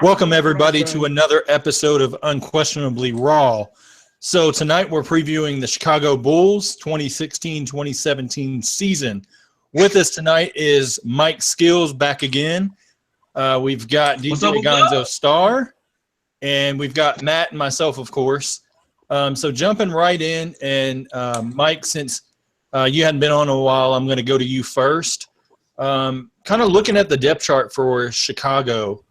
Welcome, everybody, to another episode of Unquestionably Raw. So tonight we're previewing the Chicago Bulls 2016-2017 season. With us tonight is Mike Skills back again. We've got DJ Gonzo Star, and we've got Matt and myself, of course. So jumping right in, and Mike, since you hadn't been on in a while, I'm going to go to you first. Kind of looking at the depth chart for Chicago,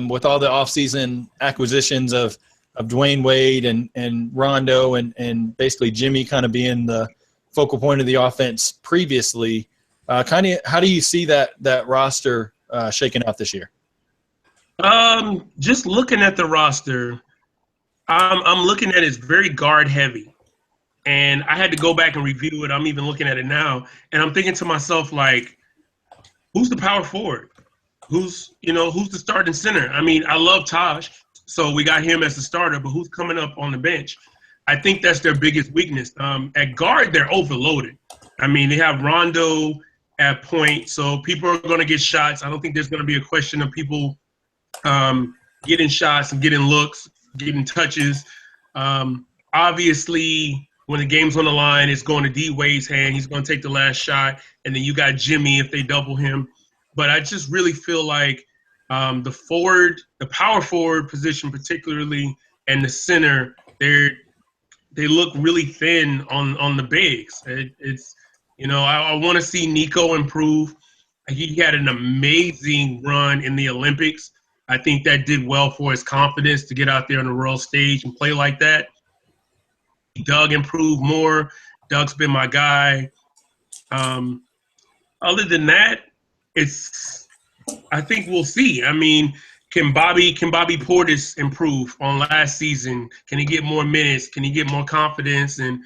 with all the offseason acquisitions of Dwayne Wade and Rondo and basically Jimmy kind of being the focal point of the offense previously, how do you see that roster shaking out this year? Just looking at the roster, I'm looking at it's very guard heavy. And I had to go back and review it. I'm even looking at it now. And I'm thinking to myself, like, who's the power forward? Who's the starting center? I mean, I love Taj, so we got him as the starter, but who's coming up on the bench? I think that's their biggest weakness. At guard, they're overloaded. I mean, they have Rondo at point, so people are going to get shots. I don't think there's going to be a question of people getting shots and getting looks, getting touches. Obviously, when the game's on the line, it's going to D Wade's hand. He's going to take the last shot, and then you got Jimmy if they double him. But I just really feel like the power forward position particularly, and the center, they look really thin on the bigs. I want to see Nico improve. He had an amazing run in the Olympics. I think that did well for his confidence to get out there on the world stage and play like that. Doug improved more. Doug's been my guy. Other than that, I think we'll see. I mean, can Bobby Portis improve on last season? Can he get more minutes? Can he get more confidence and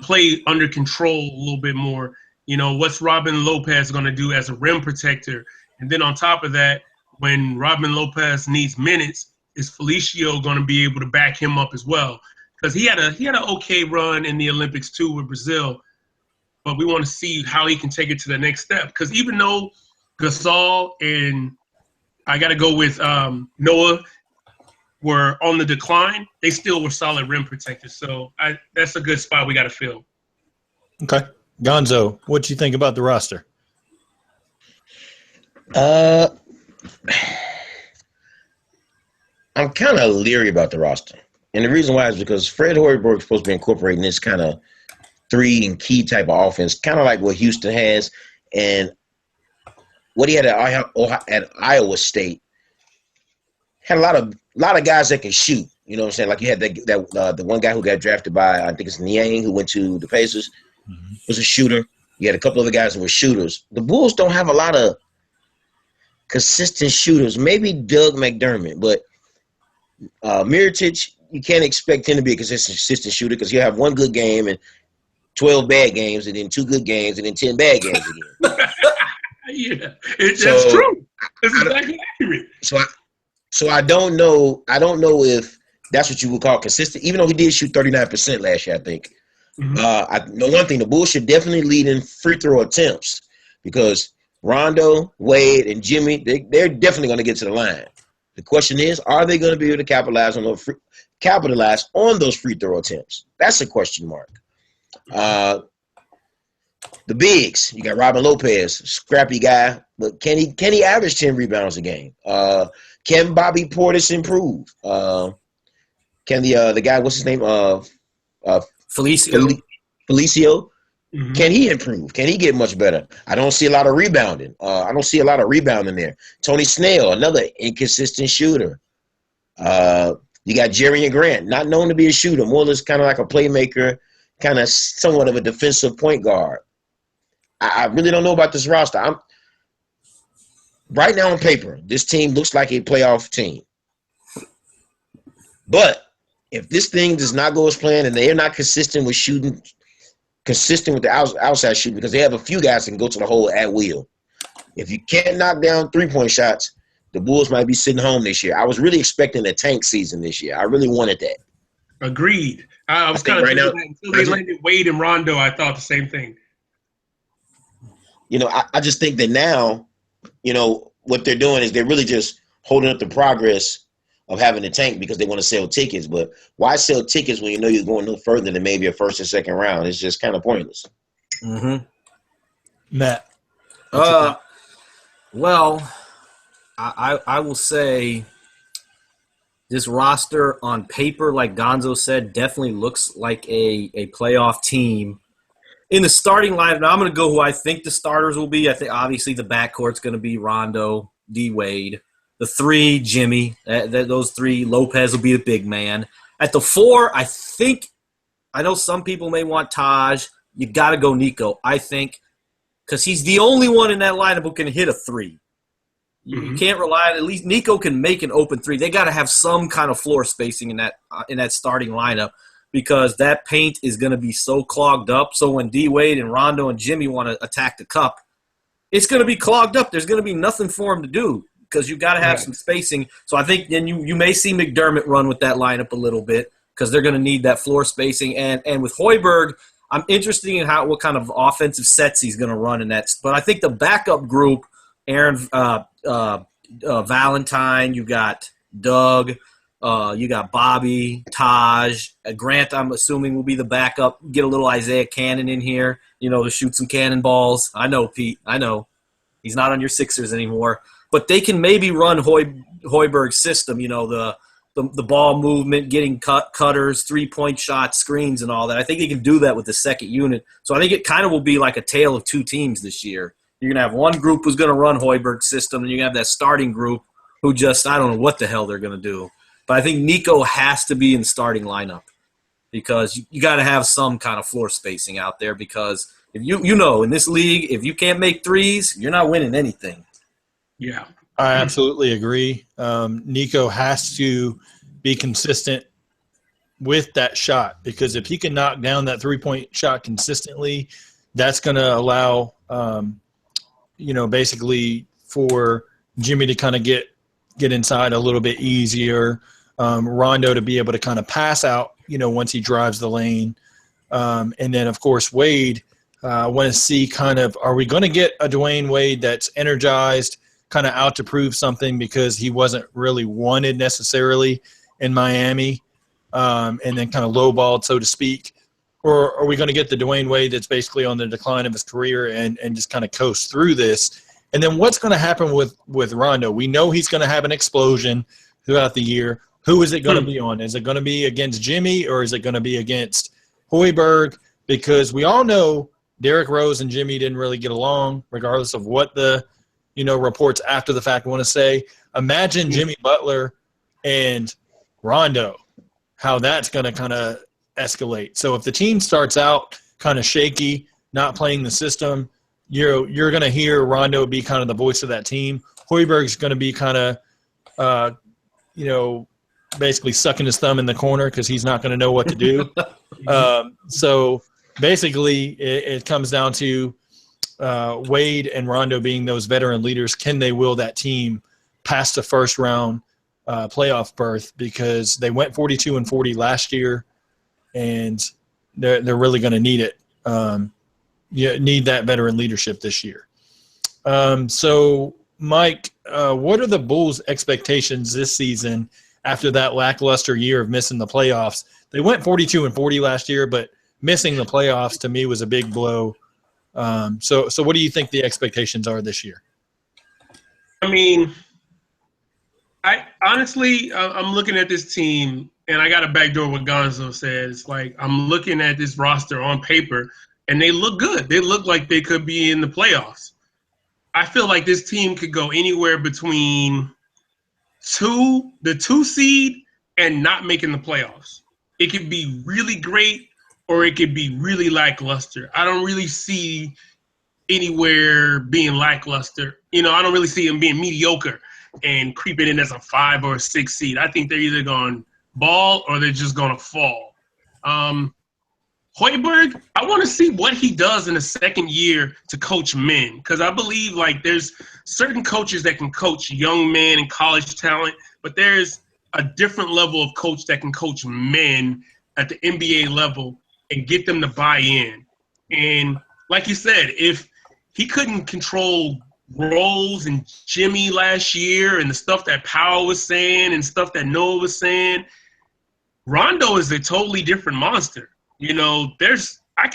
play under control a little bit more? What's Robin Lopez going to do as a rim protector? And then on top of that, when Robin Lopez needs minutes, is Felicio going to be able to back him up as well? Because he had an okay run in the Olympics too with Brazil. But we want to see how he can take it to the next step. Because even though Gasol and I got to go with Noah were on the decline, they still were solid rim protectors. So that's a good spot we got to fill. Okay. Gonzo, what do you think about the roster? I'm kind of leery about the roster. And the reason why is because Fred Hoiberg is supposed to be incorporating this kind of 3 and key type of offense, kind of like what Houston has, and what he had at Iowa State had a lot of guys that can shoot. You know what I'm saying? Like you had the one guy who got drafted by, I think it's Niang, who went to the Pacers, was a shooter. You had a couple other guys who were shooters. The Bulls don't have a lot of consistent shooters. Maybe Doug McDermott, but Mirotic, you can't expect him to be a consistent shooter because he'll have one good game and 12 bad games, and then 2 good games, and then 10 bad games again. Yeah, that's true. That's exactly accurate. So I don't know. I don't know if that's what you would call consistent. Even though he did shoot 39% last year, I think. Mm-hmm. I know one thing: the Bulls should definitely lead in free throw attempts because Rondo, Wade, and Jimmy, they're definitely going to get to the line. The question is, are they going to be able to capitalize on those free throw attempts? That's a question mark. The bigs, you got Robin Lopez, scrappy guy, but can he average 10 rebounds a game? Can Bobby Portis improve? Can the guy, what's his name? Felicio. Mm-hmm. Can he improve? Can he get much better? I don't see a lot of rebounding. There. Tony Snell, another inconsistent shooter. You got Jerry and Grant, not known to be a shooter, more or less kind of like a playmaker, kind of somewhat of a defensive point guard. I really don't know about this roster. Right now on paper, this team looks like a playoff team. But if this thing does not go as planned and they're not consistent with the outside shooting, because they have a few guys that can go to the hole at will. If you can't knock down 3-point shots, the Bulls might be sitting home this year. I was really expecting a tank season this year. I really wanted that. Agreed. I was kind of thinking that until they landed Wade and Rondo, I thought the same thing. I just think that now, what they're doing is they're really just holding up the progress of having a tank because they want to sell tickets. But why sell tickets when you know you're going no further than maybe a first or second round? It's just kind of pointless. Mm-hmm. Matt. Well, I will say this roster on paper, like Gonzo said, definitely looks like a playoff team. In the starting lineup, now I'm going to go who I think the starters will be. I think obviously the backcourt's going to be Rondo, D. Wade. The 3, Jimmy. Those 3, Lopez will be the big man. At the 4, I know some people may want Taj. You got to go Nico, I think, because he's the only one in that lineup who can hit a 3. You can't rely on, at least Nico can make an open 3. They got to have some kind of floor spacing in that starting lineup because that paint is going to be so clogged up. So when D. Wade and Rondo and Jimmy want to attack the cup, it's going to be clogged up. There's going to be nothing for him to do because you got to have some spacing. So I think then you may see McDermott run with that lineup a little bit because they're going to need that floor spacing. And with Hoiberg, I'm interested in what kind of offensive sets he's going to run in that. But I think the backup group, Aaron Valentine, you got Doug, you got Bobby, Taj, Grant. I'm assuming will be the backup. Get a little Isaiah Cannon in here, to shoot some cannonballs. I know, Pete. I know he's not on your Sixers anymore, but they can maybe run Hoiberg's system. The ball movement, getting cutters, 3-point shots, screens, and all that. I think he can do that with the second unit. So I think it kind of will be like a tale of 2 teams this year. You're going to have one group who's going to run Hoiberg's system, and you're going to have that starting group who just, I don't know what the hell they're going to do. But I think Nico has to be in the starting lineup because you got to have some kind of floor spacing out there because if in this league, if you can't make threes, you're not winning anything. Yeah. I absolutely agree. Nico has to be consistent with that shot because if he can knock down that 3-point shot consistently, that's going to allow, basically for Jimmy to kind of get inside a little bit easier. Rondo to be able to kind of pass out, once he drives the lane. And then, of course, Wade, I want to see kind of, are we going to get a Dwayne Wade that's energized, kind of out to prove something because he wasn't really wanted necessarily in Miami, and then kind of lowballed, so to speak? Or are we going to get the Dwayne Wade that's basically on the decline of his career and just kind of coast through this? And then what's going to happen with Rondo? We know he's going to have an explosion throughout the year. Who is it going to be on? Is it going to be against Jimmy or is it going to be against Hoiberg? Because we all know Derrick Rose and Jimmy didn't really get along, regardless of what the reports after the fact want to say. Imagine Jimmy Butler and Rondo, how that's going to kind of escalate. So if the team starts out kind of shaky, not playing the system, you're going to hear Rondo be kind of the voice of that team. Hoiberg's going to be kind of, basically sucking his thumb in the corner because he's not going to know what to do. So basically it comes down to Wade and Rondo being those veteran leaders. Can they will that team past the first round playoff berth because they went 42-40 last year and they're really going to need it. You need that veteran leadership this year. So, Mike, what are the Bulls' expectations this season after that lackluster year of missing the playoffs? They went 42-40 last year, but missing the playoffs to me was a big blow. So what do you think the expectations are this year? I mean, I'm looking at this team, and I got to backdoor what Gonzo says. Like, I'm looking at this roster on paper, and they look good. They look like they could be in the playoffs. I feel like this team could go anywhere between the 2 seed and not making the playoffs. It could be really great or it could be really lackluster. I don't really see anywhere being lackluster. I don't really see them being mediocre and creeping in as a 5 or a 6 seed. I think they're either going to ball or they're just going to fall. Hoiberg, I want to see what he does in the second year to coach men because I believe there's certain coaches that can coach young men and college talent, but there's a different level of coach that can coach men at the NBA level and get them to buy in. And like you said, if he couldn't control Rose and Jimmy last year and the stuff that Powell was saying and stuff that Noah was saying, Rondo is a totally different monster. You know,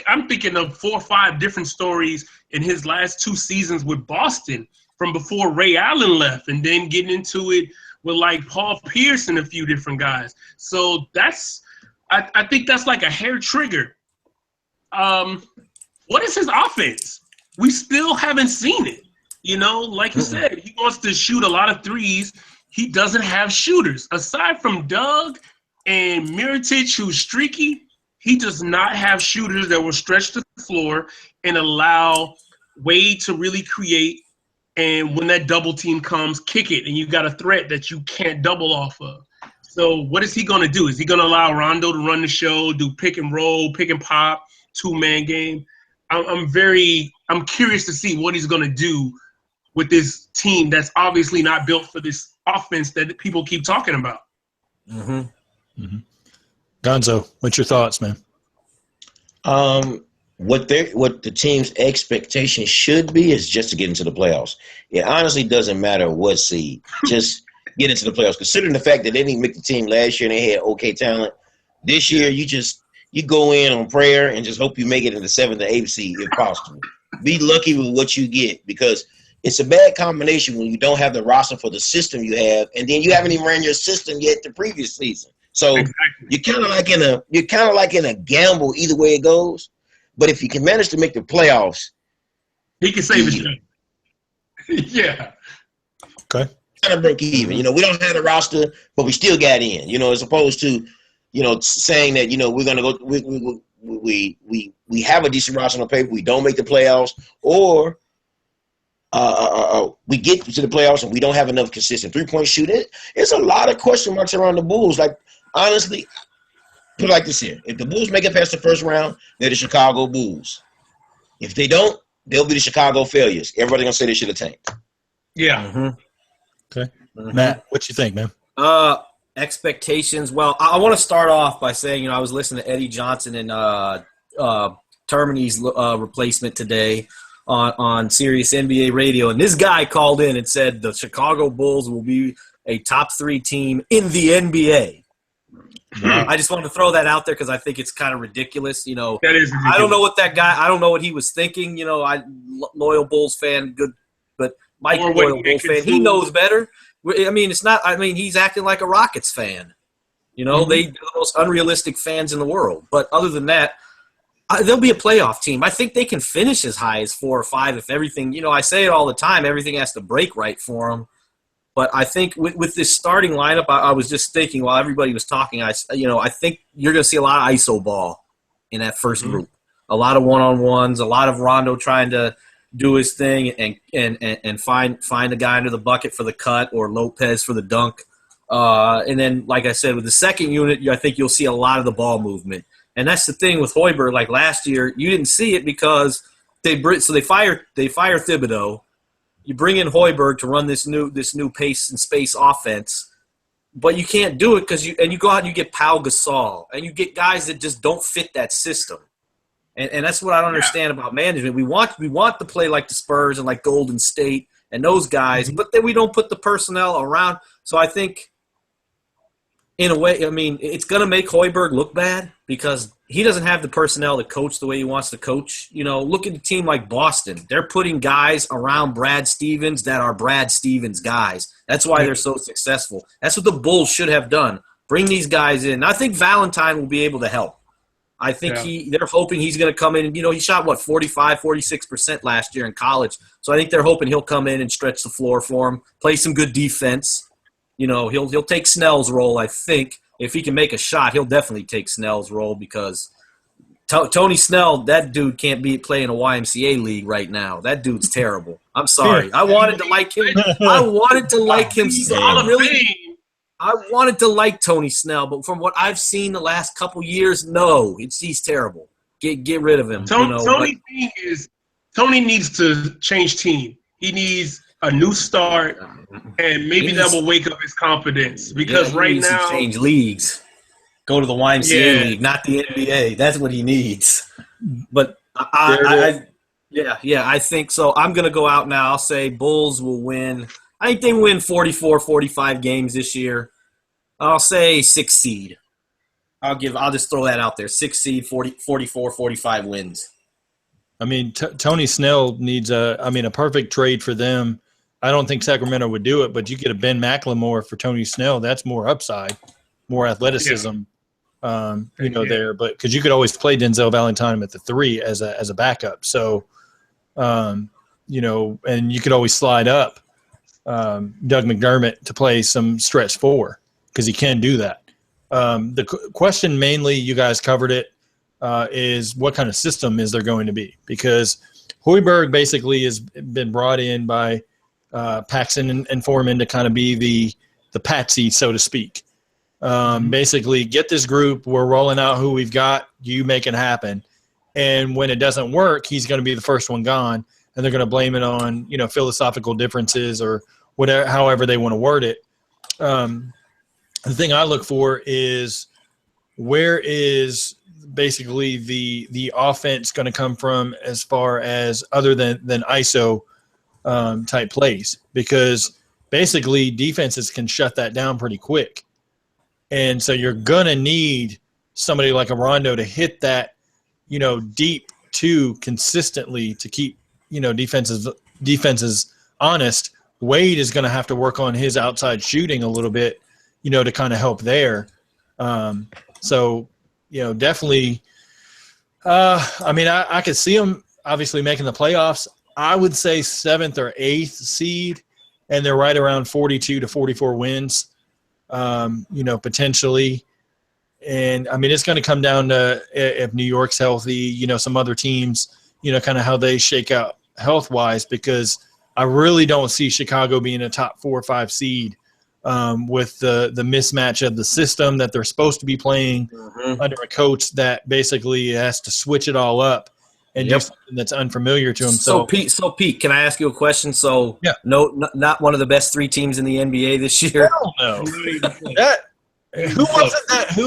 I'm thinking of 4 or 5 different stories in his last 2 seasons with Boston from before Ray Allen left, and then getting into it with like Paul Pierce and a few different guys. So I think that's like a hair trigger. What is his offense? We still haven't seen it. You know, like you said, he wants to shoot a lot of threes. He doesn't have shooters. Aside from Doug and Mirotic, who's streaky, he does not have shooters that will stretch the floor and allow Wade to really create. And when that double team comes, kick it, and you got a threat that you can't double off of. So what is he going to do? Is he going to allow Rondo to run the show, do pick and roll, pick and pop, 2-man game? I'm curious to see what he's going to do with this team that's obviously not built for this offense that people keep talking about. Gonzo, what's your thoughts, man? What the team's expectation should be is just to get into the playoffs. It honestly doesn't matter what seed. Just get into the playoffs. Considering the fact that they didn't make the team last year and they had okay talent, this year you go in on prayer and just hope you make it in the 7th or 8th seed if possible. Be lucky with what you get, because it's a bad combination when you don't have the roster for the system you have, and then you haven't even ran your system yet the previous season. So you're kind of like in a gamble either way it goes. But if you can manage to make the playoffs, he can save his team. Yeah. Okay. Kind of broke even. You know, we don't have the roster, but we still got in. You know, as opposed to, you know, saying that, you know, we're gonna go. We have a decent roster on paper. We don't make the playoffs, or we get to the playoffs and we don't have enough consistent 3-point shooting. It's a lot of question marks around the Bulls. Like, honestly, put it like this here. If the Bulls make it past the first round, they're the Chicago Bulls. If they don't, they'll be the Chicago failures. Everybody going to say they should have tanked. Yeah. Okay. Matt, what you think, man? Expectations. Well, I want to start off by saying, you know, I was listening to Eddie Johnson and Termini's replacement today on Sirius NBA radio, and this guy called in and said the Chicago Bulls will be a top 3 team in the NBA. I just wanted to throw that out there because I think it's kind of ridiculous. You know, that is ridiculous. I don't know what that guy. I don't know what he was thinking. You know, loyal Bulls fan, good, but Mike, loyal Bulls fan, he knows better. I mean, it's not. I mean, he's acting like a Rockets fan. You know, they're the most unrealistic fans in the world. But other than that, they'll be a playoff team. I think they can finish as high as 4 or 5 if everything. You know, I say it all the time. Everything has to break right for them. But I think with this starting lineup, I was just thinking while everybody was talking, I think you're going to see a lot of iso ball in that first group. A lot of one-on-ones, a lot of Rondo trying to do his thing and find a guy under the bucket for the cut or Lopez for the dunk. And then, like I said, with the second unit, I think you'll see a lot of the ball movement. And that's the thing with Hoiberg. Like last year, you didn't see it because they fire Thibodeau. You bring in Hoiberg to run this new pace and space offense, but you can't do it because you go out and you get Pau Gasol and you get guys that just don't fit that system, and that's what I don't understand about management. We want to play like the Spurs and like Golden State and those guys, but then we don't put the personnel around. So I think, in a way, I mean, it's going to make Hoiberg look bad because he doesn't have the personnel to coach the way he wants to coach. You know, look at a team like Boston. They're putting guys around Brad Stevens that are Brad Stevens guys. That's why they're so successful. That's what the Bulls should have done. Bring these guys in. I think Valentine will be able to help. I think they're hoping he's going to come in. You know, he shot, 45, 46% last year in college. So I think they're hoping he'll come in and stretch the floor for him, play some good defense. You know, he'll take Snell's role, I think. If he can make a shot, he'll definitely take Snell's role because Tony Snell, that dude can't be playing a YMCA league right now. That dude's terrible. I'm sorry. I wanted to like him. I wanted to like Tony Snell, but from what I've seen the last couple years, no, he's terrible. Get rid of him. Tony needs to change team. He needs a new start, and maybe that will wake up his confidence. Because right now, change leagues, go to the YMCA league, not the NBA. That's what he needs. But Yeah, I think so. I'm going to go out now. I'll say Bulls will win. I think they win 44, 45 games this year. I'll say 6 seed. I'll just throw that out there. 6 seed, 44, 45 wins. I mean, Tony Snell needs a perfect trade for them. I don't think Sacramento would do it, but you get a Ben McLemore for Tony Snell. That's more upside, more athleticism, there. But because you could always play Denzel Valentine at the 3 as a backup. So, and you could always slide up Doug McDermott to play some stretch 4 because he can do that. The question mainly, you guys covered it, is what kind of system is there going to be? Because Hoiberg basically has been brought in by Paxson and Foreman to kind of be the patsy, so to speak. Basically, get this group. We're rolling out who we've got. You make it happen. And when it doesn't work, he's going to be the first one gone, and they're going to blame it on philosophical differences or whatever, however they want to word it. The thing I look for is where is basically the offense going to come from as far as other than ISO type plays, because basically defenses can shut that down pretty quick. And so you're going to need somebody like a Rondo to hit that, deep 2 consistently to keep, defenses honest. Wade is going to have to work on his outside shooting a little bit, to kind of help there. So, definitely, I could see them obviously making the playoffs. I would say 7th or 8th seed, and they're right around 42 to 44 wins, potentially. And, it's going to come down to if New York's healthy, some other teams, kind of how they shake out health-wise, because I really don't see Chicago being a top 4 or 5 seed with the mismatch of the system that they're supposed to be playing under a coach that basically has to switch it all up and do something that's unfamiliar to him. So Pete, can I ask you a question? So yeah. No, not one of the best 3 teams in the NBA this year. Hell no. Who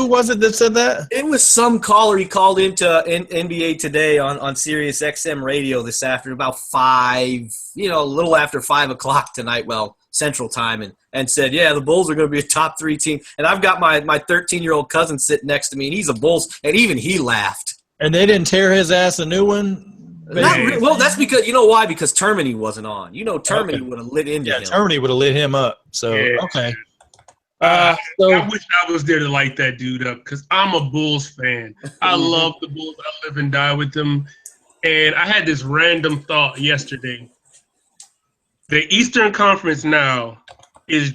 was it that said that? It was some caller. He called into NBA Today on Sirius XM radio this afternoon about 5, a little after 5 o'clock tonight. Well, Central Time, and said, yeah, the Bulls are going to be a top 3 team. And I've got my 13-year-old cousin sitting next to me, and he's a Bulls, and even he laughed. And they didn't tear his ass a new one? Well, that's because, you know why? Because Termini wasn't on. Termini would have lit into him. Yeah, Termini would have lit him up. So, okay. I wish I was there to light that dude up, because I'm a Bulls fan. I love the Bulls. I live and die with them. And I had this random thought yesterday. The Eastern Conference now is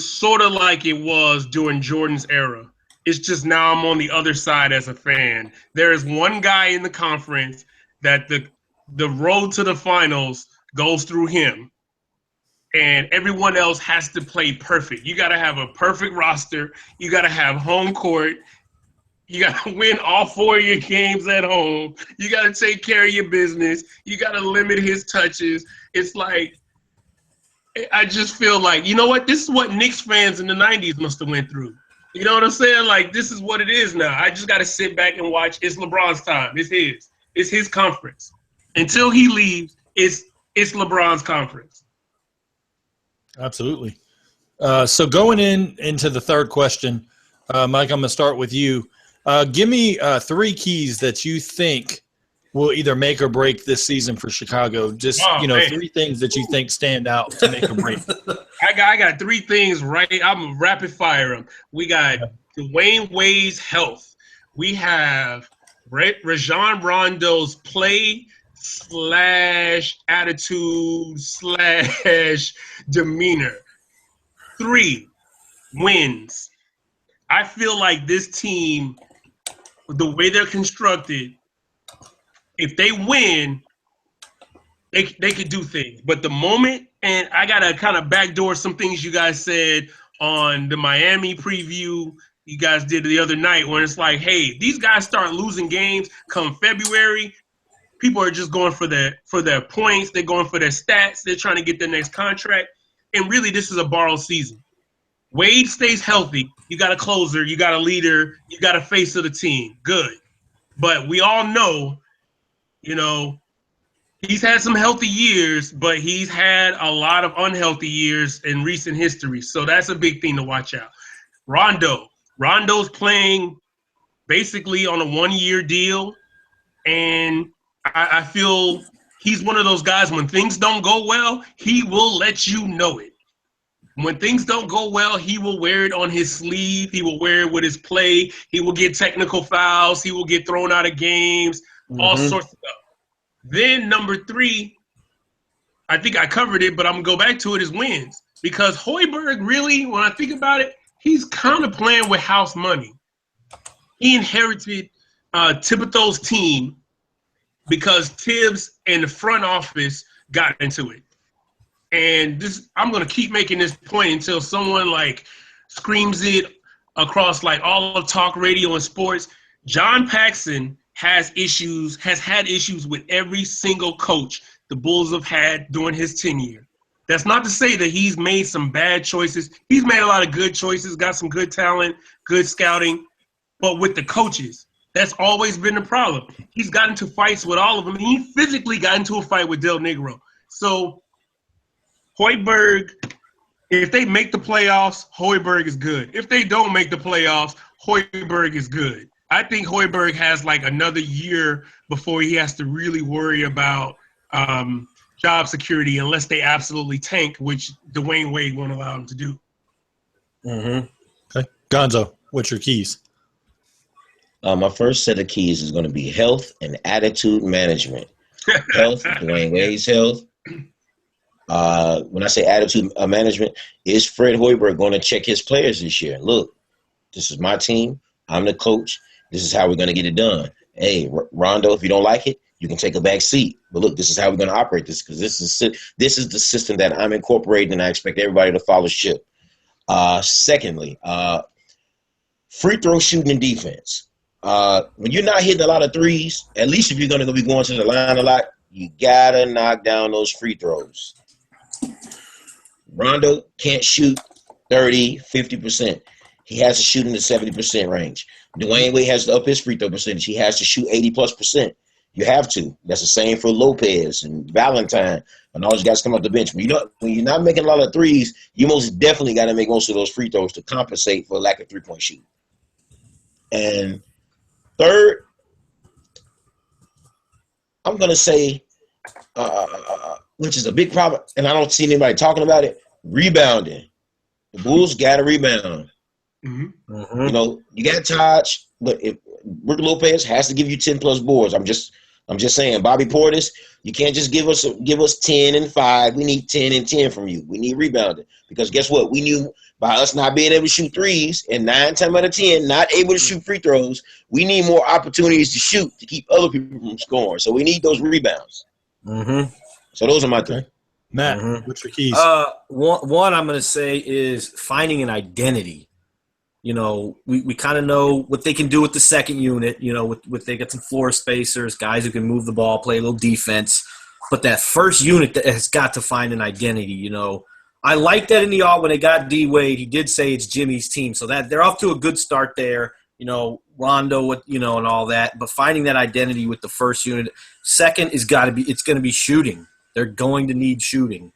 sort of like it was during Jordan's era. It's just now I'm on the other side as a fan. There is one guy in the conference that the road to the finals goes through him, and everyone else has to play perfect. You got to have a perfect roster. You got to have home court. You got to win all 4 of your games at home. You got to take care of your business. You got to limit his touches. It's like, I just feel like, you know what? This is what Knicks fans in the 90s must have went through. You know what I'm saying? Like, this is what it is now. I just got to sit back and watch. It's LeBron's time. It's his. It's his conference. Until he leaves, it's LeBron's conference. Absolutely. So going into the third question, Mike, I'm going to start with you. Give me 3 keys that you think will either make or break this season for Chicago. Just, 3 things that you think stand out to make or break. I got 3 things, right? I'm rapid fire them. We got Dwayne Wade's health. We have Rajon Rondo's play / attitude / demeanor. 3, wins. I feel like this team, the way they're constructed, if they win, they could do things. But the moment, and I got to kind of backdoor some things you guys said on the Miami preview you guys did the other night, when it's like, hey, these guys start losing games come February. People are just going for their points. They're going for their stats. They're trying to get their next contract. And really, this is a borrowed season. Wade stays healthy. You got a closer. You got a leader. You got a face of the team. Good. But we all know, He's had some healthy years, but he's had a lot of unhealthy years in recent history. So that's a big thing to watch out. Rondo's playing basically on a 1-year deal. And I feel he's one of those guys, when things don't go well, he will let you know it. When things don't go well, he will wear it on his sleeve. He will wear it with his play. He will get technical fouls. He will get thrown out of games, all sorts of stuff. Then number 3, I think I covered it, but I'm going to go back to it, is wins. Because Hoiberg, really, when I think about it, he's kind of playing with house money. He inherited Thibodeau's team because Tibbs and the front office got into it. And this, I'm going to keep making this point until someone like screams it across like all of talk radio and sports. John Paxson has had issues with every single coach the Bulls have had during his tenure. That's not to say that he's made some bad choices. He's made a lot of good choices, got some good talent, good scouting. But with the coaches, that's always been the problem. He's gotten into fights with all of them. He physically got into a fight with Del Negro. So Hoiberg, if they make the playoffs, Hoiberg is good. If they don't make the playoffs, Hoiberg is good. I think Hoiberg has like another year before he has to really worry about job security unless they absolutely tank, which Dwayne Wade won't allow him to do. Okay. Gonzo, what's your keys? My first set of keys is going to be health and attitude management. Health, Dwayne Wade's health. When I say attitude management, is Fred Hoiberg going to check his players this year? Look, this is my team. I'm the coach. This is how we're going to get it done. Hey, Rondo, if you don't like it, you can take a back seat. But look, this is how we're going to operate this, because this is the system that I'm incorporating, and I expect everybody to follow ship. Secondly, free throw shooting and defense. When you're not hitting a lot of threes, at least if you're going to be going to the line a lot, you got to knock down those free throws. Rondo can't shoot 30, 50%. He has to shoot in the 70% range. Dwayne Wade has to up his free throw percentage. He has to shoot 80+%. You have to. That's the same for Lopez and Valentine and all those guys come off the bench. When you're not making a lot of threes, you most definitely got to make most of those free throws to compensate for lack of three-point shooting. And third, I'm going to say, which is a big problem, and I don't see anybody talking about it, rebounding. The Bulls got to rebound. You know, you got Taj, but if Brook Lopez has to give you 10+ boards. I'm just saying, Bobby Portis, you can't just give us 10 and 5. We need 10 and 10 from you. We need rebounding, because guess what? We knew by us not being able to shoot threes and 9 times out of 10 not able to shoot free throws, we need more opportunities to shoot to keep other people from scoring. So we need those rebounds. So those are my three. Matt, what's your keys? One I'm going to say is finding an identity. You know, we kind of know what they can do with the second unit, you know, with they got some floor spacers, guys who can move the ball, play a little defense. But that first unit that has got to find an identity, you know. I like that in the when they got D Wade, he did say it's Jimmy's team. So that they're off to a good start there, you know, Rondo, you know, and all that. But finding that identity with the first unit. Second is it's going to be shooting. They're going to need shooting.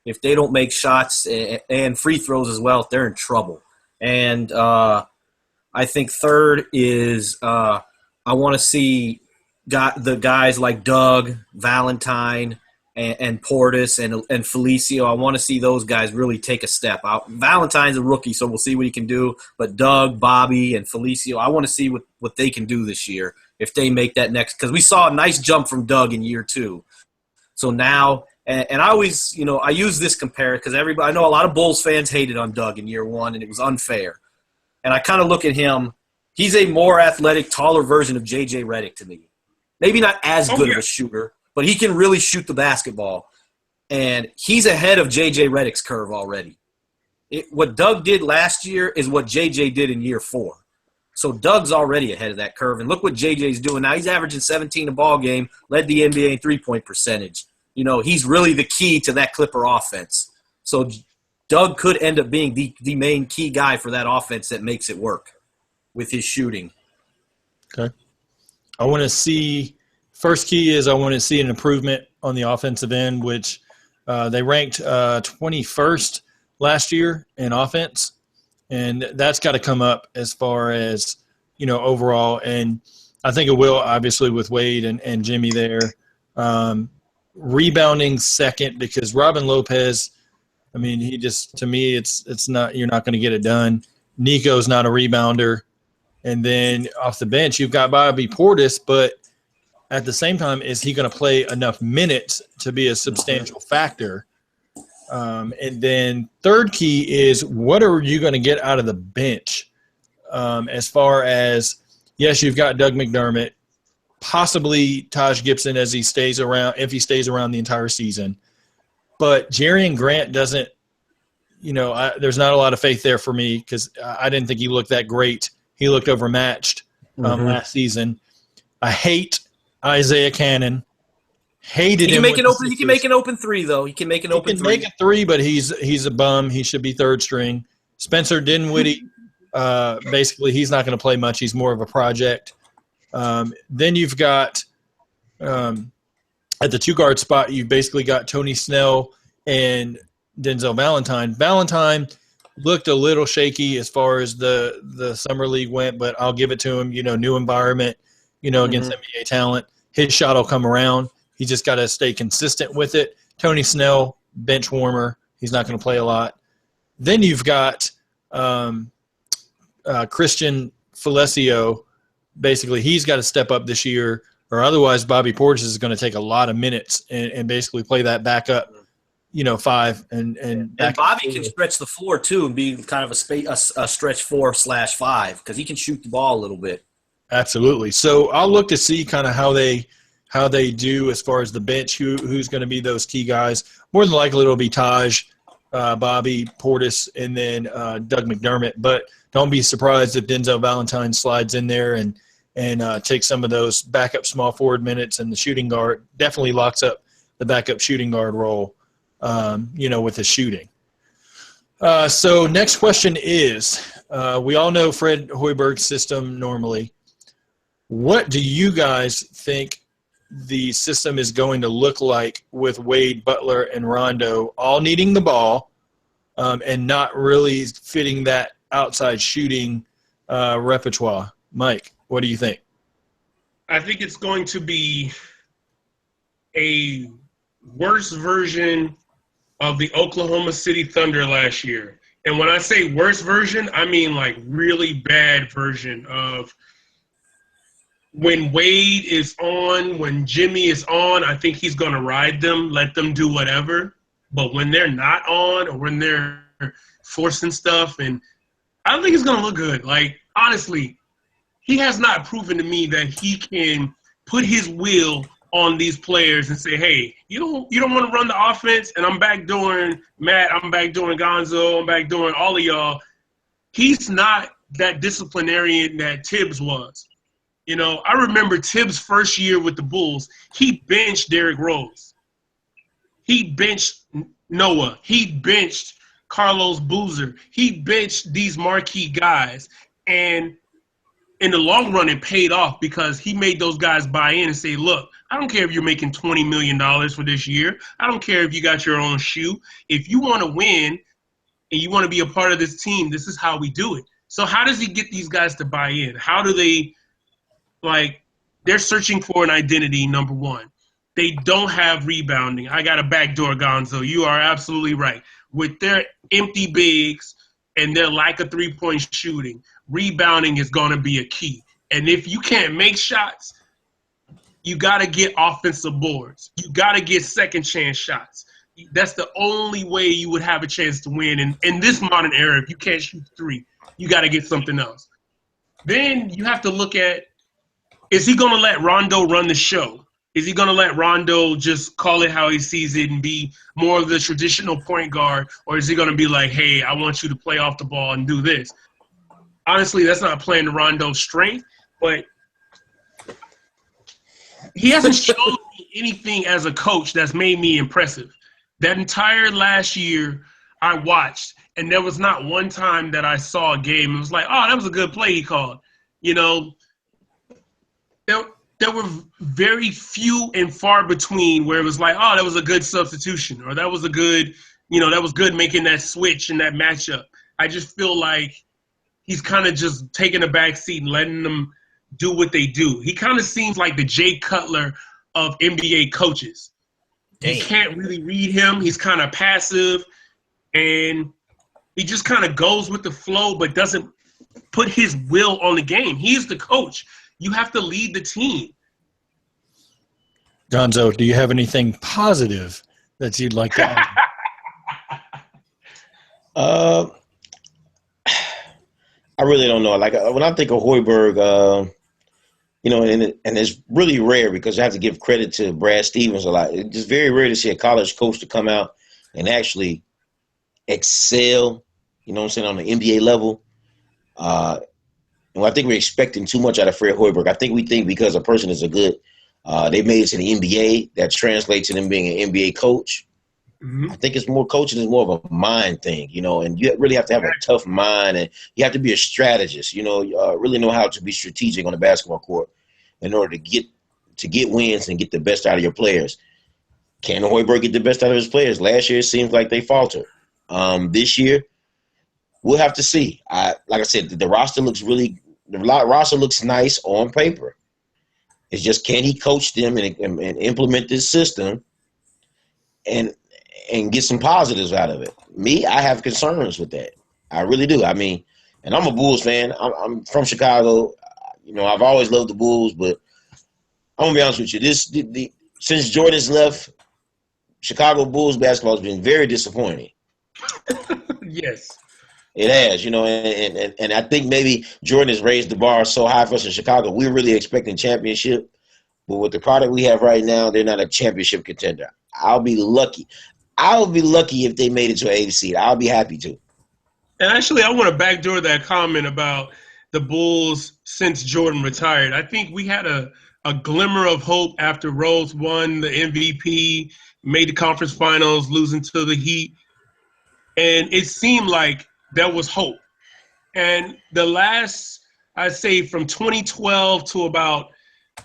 If they don't make shots and free throws as well, they're in trouble. And I think third is I want to see the guys like Doug, Valentine, and Portis and Felicio. I want to see those guys really take a step out. Valentine's a rookie, so we'll see what he can do. But Doug, Bobby, and Felicio, I want to see what they can do this year if they make that next. Because we saw a nice jump from Doug in year 2. So now – and I always, you know, I use this because I know a lot of Bulls fans hated on Doug in year 1, and it was unfair. And I kind of look at him. He's a more athletic, taller version of J.J. Redick to me. Maybe not as good of a shooter, but he can really shoot the basketball. And he's ahead of J.J. Redick's curve already. What Doug did last year is what J.J. did in year 4. So Doug's already ahead of that curve. And look what J.J.'s doing now. He's averaging 17 a ball game, led the NBA in three-point percentage. You know, he's really the key to that Clipper offense. So Doug could end up being the main key guy for that offense that makes it work with his shooting. Okay. I want to see – first key is I want to see an improvement on the offensive end, which they ranked 21st last year in offense. And that's got to come up as far as, overall. And I think it will, obviously, with Wade and Jimmy there. Rebounding second, because Robin Lopez, he just, to me, it's not, you're not going to get it done. Nico's not a rebounder. And then off the bench, you've got Bobby Portis, but at the same time, is he going to play enough minutes to be a substantial factor? And then third key is, what are you going to get out of the bench? As far as, yes, you've got Doug McDermott, possibly Taj Gibson if he stays around the entire season. But Jerian Grant doesn't, there's not a lot of faith there for me, because I didn't think he looked that great. He looked overmatched last season. I hate Isaiah Cannon. Hated him. He can make an open three, though. He can make an open three. He can make a three, but he's a bum. He should be third string. Spencer Dinwiddie, basically, he's not going to play much. He's more of a project. Then you've got at the two-guard spot, you've basically got Tony Snell and Denzel Valentine. Valentine looked a little shaky as far as the summer league went, but I'll give it to him. New environment, against NBA talent. His shot will come around. He just got to stay consistent with it. Tony Snell, bench warmer. He's not going to play a lot. Then you've got Christian Felicio. Basically, he's got to step up this year, or otherwise Bobby Portis is going to take a lot of minutes and basically play that backup, five. And Bobby can stretch the floor, too, and be kind of a stretch 4/5, because he can shoot the ball a little bit. Absolutely. So I'll look to see kind of how they do as far as the bench, who's going to be those key guys. More than likely it'll be Taj, Bobby Portis, and then Doug McDermott. But don't be surprised if Denzel Valentine slides in there and takes some of those backup small forward minutes, and the shooting guard definitely locks up the backup shooting guard role, with his shooting. So next question is, we all know Fred Hoiberg's system normally. What do you guys think the system is going to look like with Wade, Butler, and Rondo all needing the ball and not really fitting that outside shooting repertoire? Mike, what do you think? I think it's going to be a worse version of the Oklahoma City Thunder last year. And when I say worse version, I mean like really bad version of when Wade is on, when Jimmy is on. I think he's going to ride them, let them do whatever. But when they're not on, or when they're forcing stuff, and I don't think it's going to look good. Like, honestly, he has not proven to me that he can put his will on these players and say, hey, you don't want to run the offense, and I'm backdooring Matt, I'm backdooring Gonzo, I'm backdooring all of y'all. He's not that disciplinarian that Tibbs was. I remember Tibbs' first year with the Bulls, he benched Derrick Rose. He benched Noah. He benched Carlos Boozer. He benched these marquee guys. And in the long run, it paid off, because he made those guys buy in and say, look, I don't care if you're making $20 million for this year. I don't care if you got your own shoe. If you want to win and you want to be a part of this team, this is how we do it. So how does he get these guys to buy in? How do they – they're searching for an identity, number one. They don't have rebounding. I got a backdoor Gonzo. You are absolutely right. With their empty bigs and their lack of three-point shooting, rebounding is going to be a key. And if you can't make shots, you got to get offensive boards. You got to get second-chance shots. That's the only way you would have a chance to win. And in this modern era, if you can't shoot three, you got to get something else. Then you have to look at, is he going to let Rondo run the show? Is he going to let Rondo just call it how he sees it and be more of the traditional point guard? Or is he going to be like, hey, I want you to play off the ball and do this? Honestly, that's not playing to Rondo's strength, but he hasn't shown me anything as a coach that's made me impressive. That entire last year I watched, and there was not one time that I saw a game. It was like, oh, that was a good play he called. there were very few and far between where it was like, oh, that was a good substitution, or that was a good, that was good making that switch and that matchup. I just feel like he's kind of just taking a back seat and letting them do what they do. He kind of seems like the Jay Cutler of NBA coaches. Damn. You can't really read him. He's kind of passive, and he just kind of goes with the flow but doesn't put his will on the game. He's the coach. You have to lead the team. Gonzo, do you have anything positive that you'd like to add? I really don't know. Like when I think of Hoiberg, and it's really rare because I have to give credit to Brad Stevens a lot. It's just very rare to see a college coach to come out and actually excel, on the NBA level. And I think we're expecting too much out of Fred Hoiberg. I think we think because a person is they made it to the NBA, that translates to them being an NBA coach. Mm-hmm. I think it's more coaching is more of a mind thing, and you really have to have a tough mind, and you have to be a strategist, really know how to be strategic on the basketball court in order to get wins and get the best out of your players. Can Hoiberg get the best out of his players? Last year it seems like they faltered. This year, we'll have to see. Like I said, the roster looks nice on paper. It's just, can he coach them and implement this system and get some positives out of it? Me, I have concerns with that. I really do. I mean, and I'm a Bulls fan. I'm from Chicago. I've always loved the Bulls, but I'm gonna be honest with you. Since Jordan's left, Chicago Bulls basketball has been very disappointing. Yes. It has, and I think maybe Jordan has raised the bar so high for us in Chicago. We're really expecting championship, but with the product we have right now, they're not a championship contender. I'll be lucky. If they made it to an 8th seed. I'll be happy to. And actually, I want to backdoor that comment about the Bulls since Jordan retired. I think we had a glimmer of hope after Rose won the MVP, made the conference finals, losing to the Heat. And it seemed like there was hope. And the last, I'd say from 2012 to about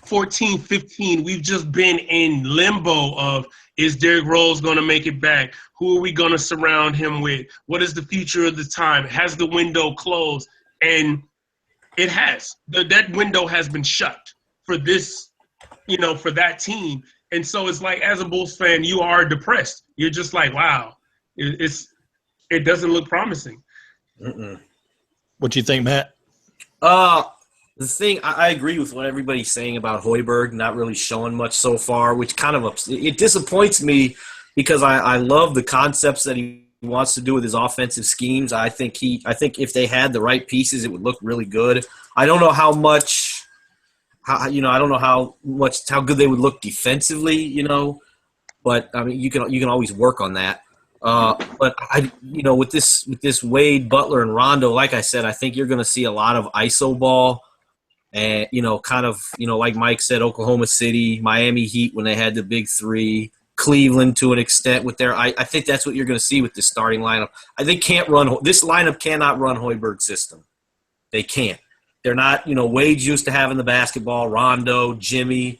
14, 15, we've just been in limbo of, is Derrick Rose going to make it back? Who are we going to surround him with? What is the future of the time? Has the window closed? And it has. That window has been shut for this, for that team. And so it's like, as a Bulls fan, you are depressed. You're just like, wow, it doesn't look promising. Mm-mm. What do you think, Matt? The thing, I agree with what everybody's saying about Hoiberg not really showing much so far, which kind of it disappoints me because I love the concepts that he wants to do with his offensive schemes. I think if they had the right pieces, it would look really good. I don't know how good they would look defensively, but I mean, you can always work on that. But with this Wade, Butler, and Rondo, like I said, I think you're going to see a lot of ISO ball. And, like Mike said, Oklahoma City, Miami Heat when they had the big three, Cleveland to an extent with I think that's what you're going to see with this starting lineup. This lineup cannot run Hoiberg's system. They can't. They're not, Wade's used to having the basketball, Rondo, Jimmy,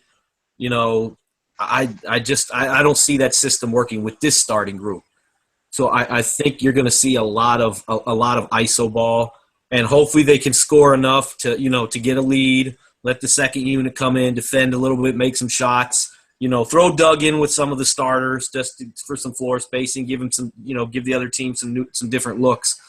I don't see that system working with this starting group. So I think you're going to see a lot of ISO ball. And hopefully they can score enough to get a lead, let the second unit come in, defend a little bit, make some shots, throw Doug in with some of the starters just for some floor spacing, give him some, give the other team some different looks.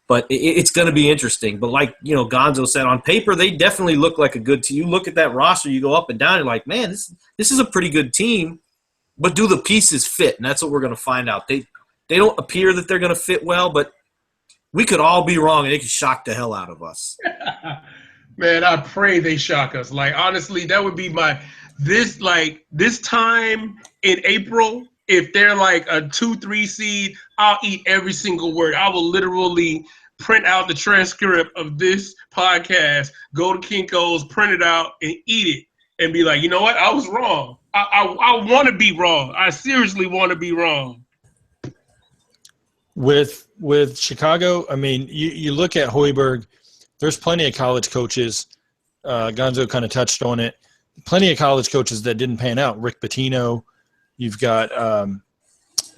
But it's going to be interesting. But like, Gonzo said, on paper, they definitely look like a good team. You look at that roster, you go up and down, you're like, man, this is a pretty good team. But do the pieces fit? And that's what we're going to find out. They don't appear that they're going to fit well, but we could all be wrong, and it could shock the hell out of us. Man, I pray they shock us. Like, honestly, that would be this time in April, if they're like a 2-3 seed, I'll eat every single word. I will literally print out the transcript of this podcast, go to Kinko's, print it out, and eat it, and be like, you know what? I was wrong. I want to be wrong. I seriously want to be wrong. With Chicago, I mean, you look at Hoiberg, there's plenty of college coaches. Gonzo kind of touched on it. plenty of college coaches that didn't pan out. Rick Pitino, you've got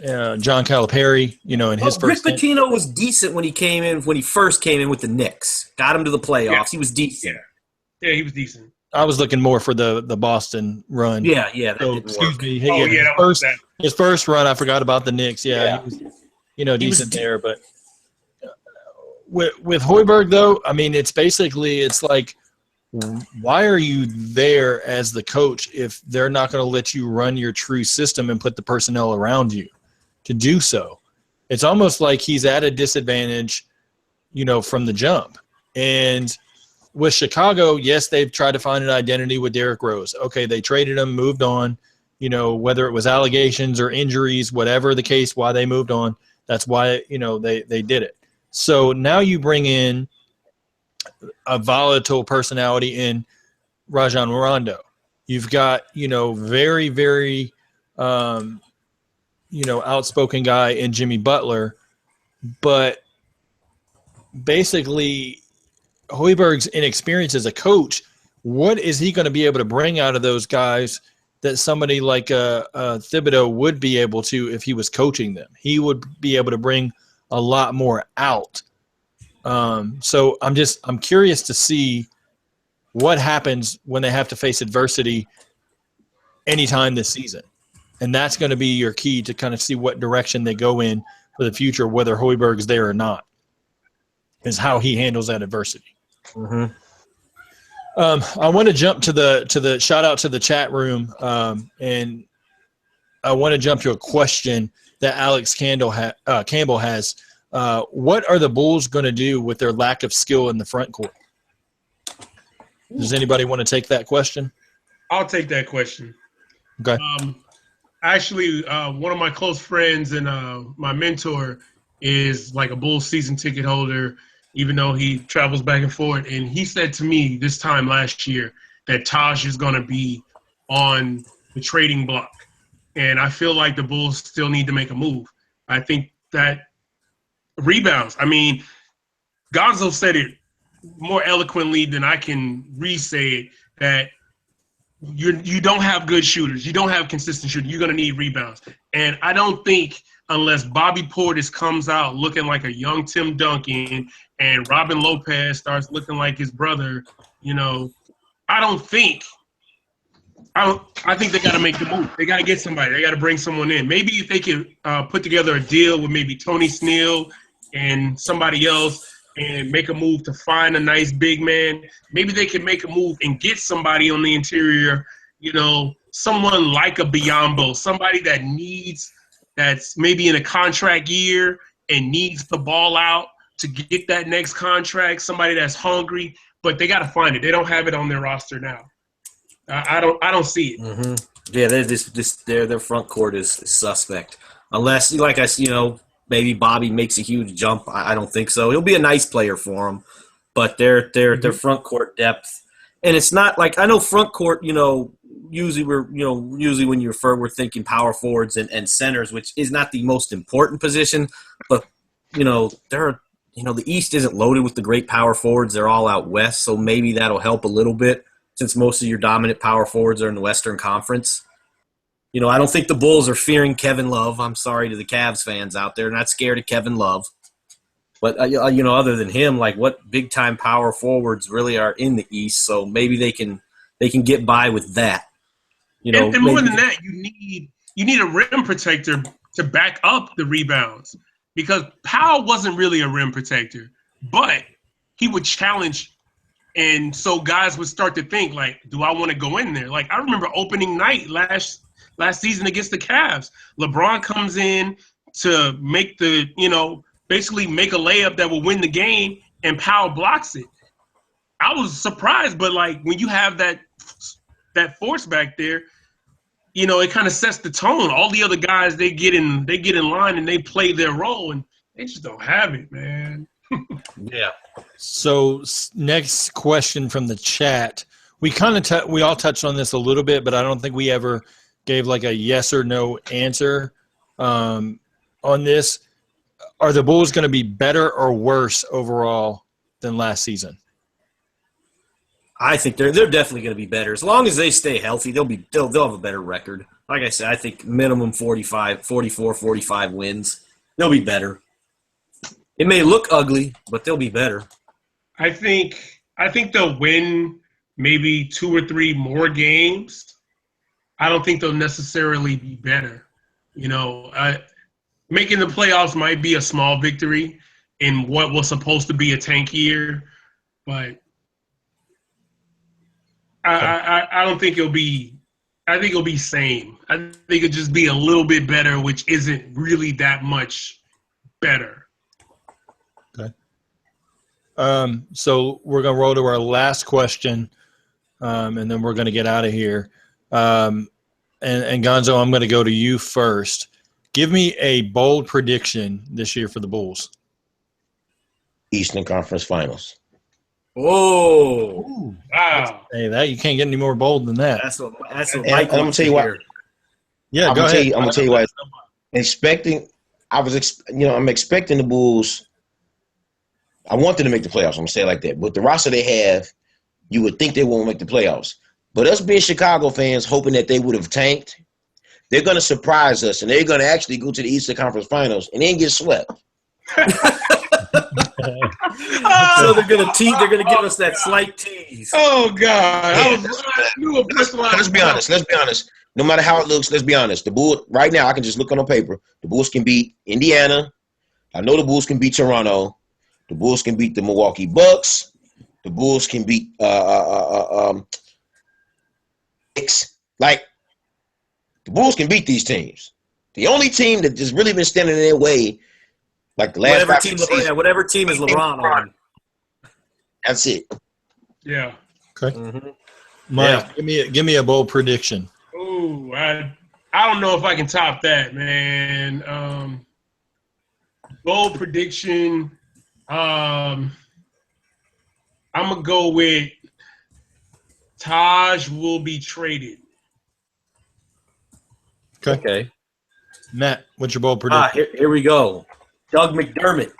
John Calipari, in his Rick first Pitino was decent when he first came in with the Knicks. Got him to the playoffs. Yeah. He was decent. Yeah, he was decent. I was looking more for the Boston run. Yeah, that So, didn't excuse work. me. His first run, I forgot about the Knicks. Yeah. He was, decent there. But with Hoiberg, though, I mean, it's like, why are you there as the coach if they're not going to let you run your true system and put the personnel around you to do so? It's almost like he's at a disadvantage, from the jump. And with Chicago, yes, they've tried to find an identity with Derrick Rose. Okay, they traded him, moved on, whether it was allegations or injuries, whatever the case, why they moved on, that's why, they did it. So now you bring in a volatile personality in Rajon Rondo. You've got, very, very, outspoken guy in Jimmy Butler. But basically, Hoiberg's inexperience as a coach, what is he going to be able to bring out of those guys that somebody like Thibodeau would be able to if he was coaching them? He would be able to bring a lot more out. So I'm curious to see what happens when they have to face adversity anytime this season. And that's going to be your key to kind of see what direction they go in for the future, whether Hoiberg's there or not, is how he handles that adversity. Mm-hmm. I want to jump to the shout out to the chat room, and I want to jump to a question that Alex Campbell has. What are the Bulls going to do with their lack of skill in the front court? Does anybody want to take that question? I'll take that question. Okay. Actually, one of my close friends and my mentor is like a Bulls season ticket holder, even though he travels back and forth. And he said to me this time last year that Taj is going to be on the trading block. And I feel like the Bulls still need to make a move. I think that rebounds. I mean, Gonzo said it more eloquently than I can re-say it, that you don't have good shooters. You don't have consistent shooters. You're going to need rebounds. And I don't think unless Bobby Portis comes out looking like a young Tim Duncan and Robin Lopez starts looking like his brother, I think they got to make the move. They got to get somebody. They got to bring someone in. Maybe if they can put together a deal with maybe Tony Snell and somebody else and make a move to find a nice big man, maybe they can make a move and get somebody on the interior, someone like a Biyombo, somebody that's maybe in a contract year and needs the ball out to get that next contract, somebody that's hungry, but they got to find it. They don't have it on their roster now. I don't see it. Mm-hmm. Yeah, their front court is suspect. Unless, maybe Bobby makes a huge jump. I don't think so. He'll be a nice player for him, but their front court depth, and it's not like, I know front court. Usually when you refer, we're thinking power forwards and centers, which is not the most important position, but the East isn't loaded with the great power forwards. They're all out west, so maybe that'll help a little bit since most of your dominant power forwards are in the Western Conference. I don't think the Bulls are fearing Kevin Love. I'm sorry to the Cavs fans out there. They're not scared of Kevin Love. But, other than him, like, what big-time power forwards really are in the East? So maybe they can get by with that. And more than that, you need a rim protector to back up the rebounds, because Powell wasn't really a rim protector, but he would challenge. And so guys would start to think, like, do I want to go in there? Like, I remember opening night last season against the Cavs. LeBron comes in to make basically make a layup that will win the game, and Powell blocks it. I was surprised, but like when you have that force back there, it kind of sets the tone. All the other guys, they get in line and they play their role, and they just don't have it, man. Yeah. So next question from the chat. We we all touched on this a little bit, but I don't think we ever gave like a yes or no answer on this. Are the Bulls going to be better or worse overall than last season? I think they're definitely going to be better. As long as they stay healthy, they'll have a better record. Like I said, I think minimum 44, 45 wins. They'll be better. It may look ugly, but they'll be better. I think they'll win maybe 2 or 3 more games. I don't think they'll necessarily be better. Making the playoffs might be a small victory in what was supposed to be a tank year, but I don't think it'll be. I think it'll be same. I think it'll just be a little bit better, which isn't really that much better. Okay. So we're gonna roll to our last question, and then we're gonna get out of here. And Gonzo, I'm gonna go to you first. Give me a bold prediction this year for the Bulls. Eastern Conference Finals. Oh, Wow! Hey, that you can't get any more bold than that. that's what And Mike I'm gonna tell you why. Yeah, I'm go ahead. gonna tell you why. I'm expecting the Bulls. I wanted to make the playoffs. I'm gonna say it like that. With the roster they have, you would think they won't make the playoffs. But us being Chicago fans, hoping that they would have tanked, they're gonna surprise us, and they're gonna actually go to the Eastern Conference Finals and then get swept. So they're gonna give us that slight tease. Oh God! I knew a personalized. Let's be honest. No matter how it looks, let's be honest. The Bulls right now, I can just look on paper. The Bulls can beat Indiana. I know the Bulls can beat Toronto. The Bulls can beat the Milwaukee Bucks. The Bulls can beat like the Bulls can beat these teams. The only team that has really been standing in their way, like the last whatever team is LeBron on. That's it. Yeah. Okay. Mm-hmm. Mike, give me a bold prediction. Ooh, I don't know if I can top that, man. Bold prediction. I'm gonna go with Taj will be traded. Okay. Matt, what's your bold prediction? Here we go. Doug McDermott,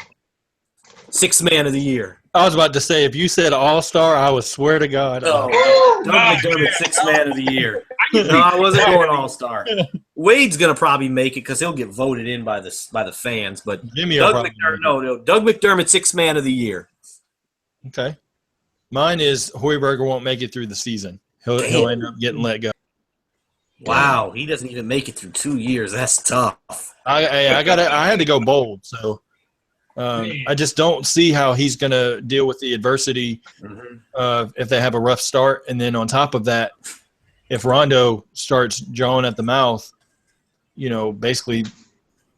6th man of the year. I was about to say, if you said All-Star, I would swear to God. Doug McDermott, 6th man of the year. No, I wasn't going All-Star. Wade's gonna probably make it because he'll get voted in by the fans. But Doug McDermott, 6th man of the year. Okay. Mine is Hoiberger won't make it through the season. He'll end up getting let go. Wow, he doesn't even make it through 2 years. That's tough. I had to go bold. So I just don't see how he's going to deal with the adversity if they have a rough start. And then on top of that, if Rondo starts jawing at the mouth, basically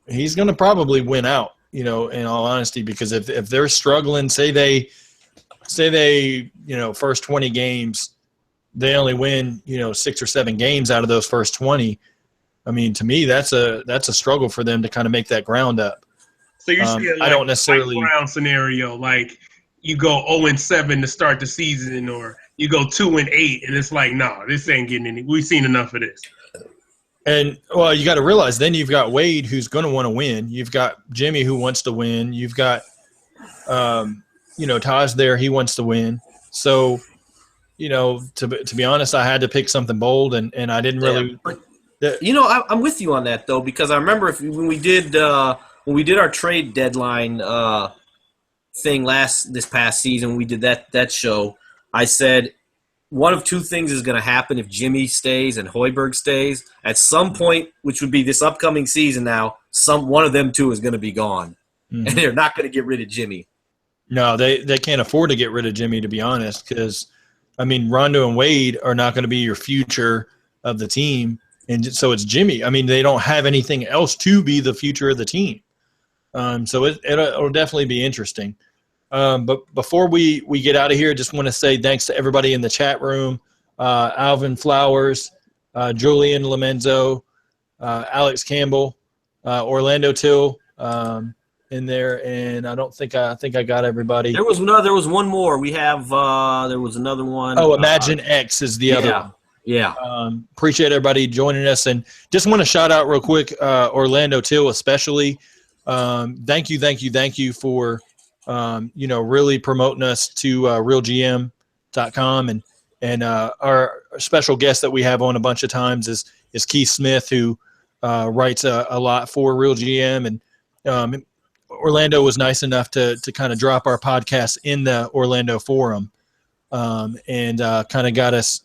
he's going to probably win out, in all honesty, because if they're struggling, say they first 20 games, they only win, 6 or 7 games out of those first 20. I mean, to me, that's a struggle for them to kind of make that ground up. So you're saying I don't necessarily Mike Brown scenario, like you go 0-7 to start the season, or you go 2-8, and it's like, no, this ain't getting any. We've seen enough of this. And well, you got to realize then you've got Wade who's going to want to win. You've got Jimmy who wants to win. You've got Taj there, he wants to win. So, to be honest, I had to pick something bold, and I didn't really. I'm with you on that though, because I remember when we did our trade deadline thing this past season, when we did that show, I said one of two things is going to happen if Jimmy stays and Hoiberg stays. At some point, which would be this upcoming season now, one of them two is going to be gone, and they're not going to get rid of Jimmy. No, they can't afford to get rid of Jimmy, to be honest, because, I mean, Rondo and Wade are not going to be your future of the team, and so it's Jimmy. I mean, they don't have anything else to be the future of the team. So it'll definitely be interesting. But before we get out of here, I just want to say thanks to everybody in the chat room, Alvin Flowers, Julian Lomenzo, Alex Campbell, Orlando Till, in there, and I think I got everybody. There was one more. We have there was another one. Oh, Imagine X is the other one. Yeah. Appreciate everybody joining us, and just want to shout out real quick Orlando Till especially. Thank you for really promoting us to Real GM and our special guest that we have on a bunch of times is Keith Smith, who writes a lot for Real GM, and Orlando was nice enough to kind of drop our podcast in the Orlando forum, and kind of got us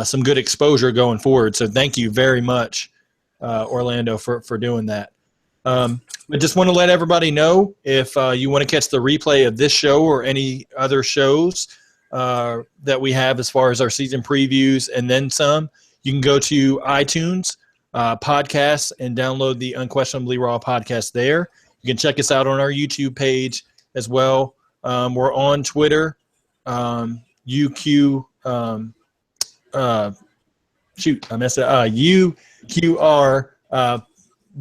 some good exposure going forward. So thank you very much, Orlando, for doing that. I just want to let everybody know, if you want to catch the replay of this show or any other shows that we have as far as our season previews and then some, you can go to iTunes podcasts and download the Unquestionably Raw podcast there. You can check us out on our YouTube page as well. We're on Twitter. UQR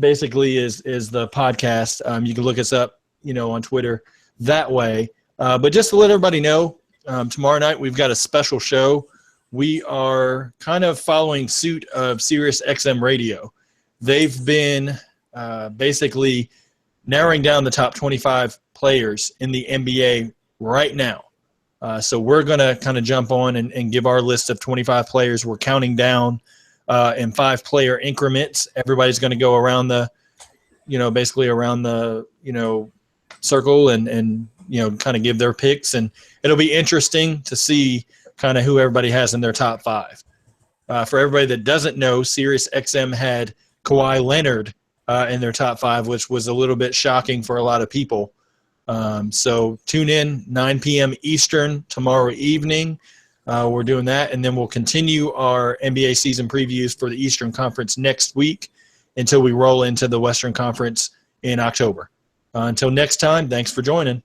basically is the podcast. You can look us up, on Twitter that way. But just to let everybody know, tomorrow night we've got a special show. We are kind of following suit of Sirius XM Radio. They've been basically narrowing down the top 25 players in the NBA right now. So we're going to kind of jump on and give our list of 25 players. We're counting down in 5-player increments. Everybody's going to go around the, basically around the, circle and kind of give their picks. And it'll be interesting to see kind of who everybody has in their top 5. For everybody that doesn't know, Sirius XM had Kawhi Leonard in their top 5, which was a little bit shocking for a lot of people. So tune in 9 p.m. Eastern tomorrow evening. We're doing that, and then we'll continue our NBA season previews for the Eastern Conference next week until we roll into the Western Conference in October. Until next time, thanks for joining.